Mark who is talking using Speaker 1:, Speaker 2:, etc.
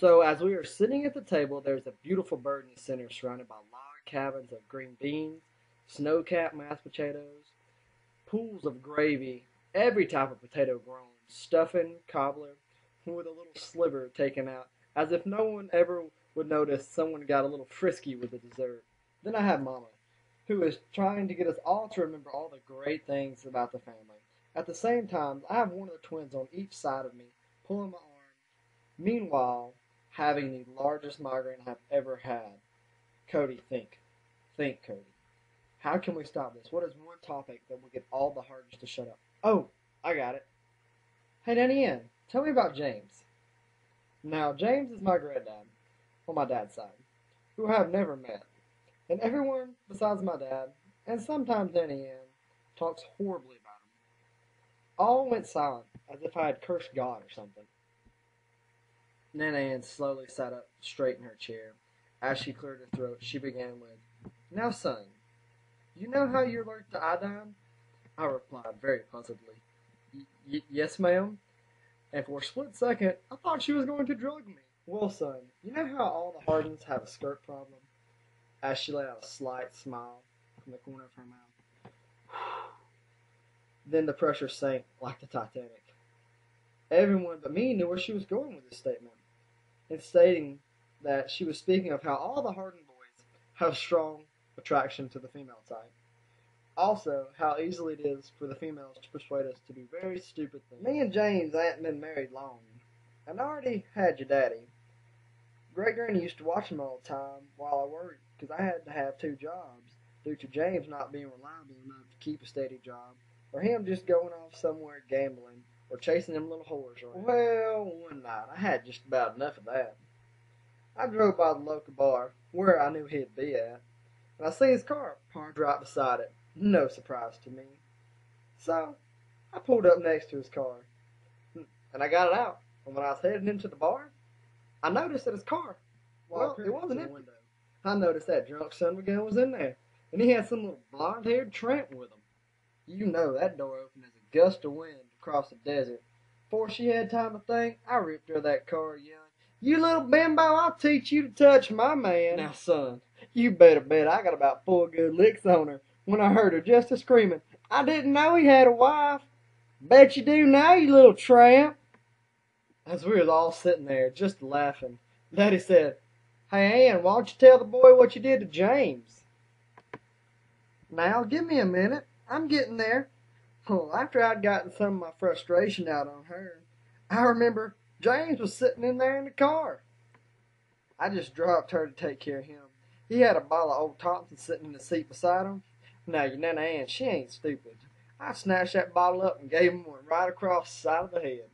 Speaker 1: So as we are sitting at the table, there's a beautiful bird in the center surrounded by log cabins of green beans, snow-capped mashed potatoes, pools of gravy, every type of potato grown, stuffing, cobbler, with a little sliver taken out, as if no one ever would notice someone got a little frisky with the dessert. Then I have Mama, who is trying to get us all to remember all the great things about the family. At the same time, I have one of the twins on each side of me, pulling my arm. Meanwhile, having the largest migraine I've ever had. Cody, think. Think, Cody. How can we stop this? What is one topic that will get all the hardest to shut up? Oh, I got it. Hey, Danny Ann, tell me about James. Now, James is my granddad, on my dad's side, who I have never met. And everyone besides my dad, and sometimes Danny Ann, talks horribly about him. All went silent, as if I had cursed God or something. Nana Ann slowly sat up straight in her chair. As she cleared her throat, she began with, "Now, son, you know how you're allergic to iodine?" I replied very puzzledly, "Yes, ma'am." And for a split second, I thought she was going to drug me. "Well, son, you know how all the Hardins have a skirt problem?" As she let out a slight smile from the corner of her mouth. Then the pressure sank like the Titanic. Everyone but me knew where she was going with this statement, in stating that she was speaking of how all the Hardin boys have strong attraction to the female type. Also, how easily it is for the females to persuade us to do very stupid things. Me and James ain't been married long, and I already had your daddy. Great Granny used to watch him all the time while I worked, because I had to have two jobs, due to James not being reliable enough to keep a steady job, or him just going off somewhere gambling, or chasing them little whores around. Well, one night, I had just about enough of that. I drove by the local bar, where I knew he'd be at, and I seen his car parked right beside it. No surprise to me. So, I pulled up next to his car, and I got it out, and when I was heading into the bar, I noticed that his car, well, it wasn't empty. I noticed that drunk son of a gun was in there, and he had some little blonde-haired tramp with him. You know that door opened as a gust of wind across the desert. Before she had time to think, I ripped her that car, yelling, "You little bimbo, I'll teach you to touch my man." Now, son, you better bet I got about 4 good licks on her when I heard her just a-screaming, "I didn't know he had a wife." "Bet you do now, you little tramp." As we was all sitting there, just laughing, Daddy said, "Hey, Ann, why don't you tell the boy what you did to James?" Now, give me a minute. I'm getting there. Well, after I'd gotten some of my frustration out on her, I remember James was sitting in there in the car. I just dropped her to take care of him. He had a bottle of Old Thompson sitting in the seat beside him. Now, your Nana Ann, she ain't stupid. I snatched that bottle up and gave him one right across the side of the head.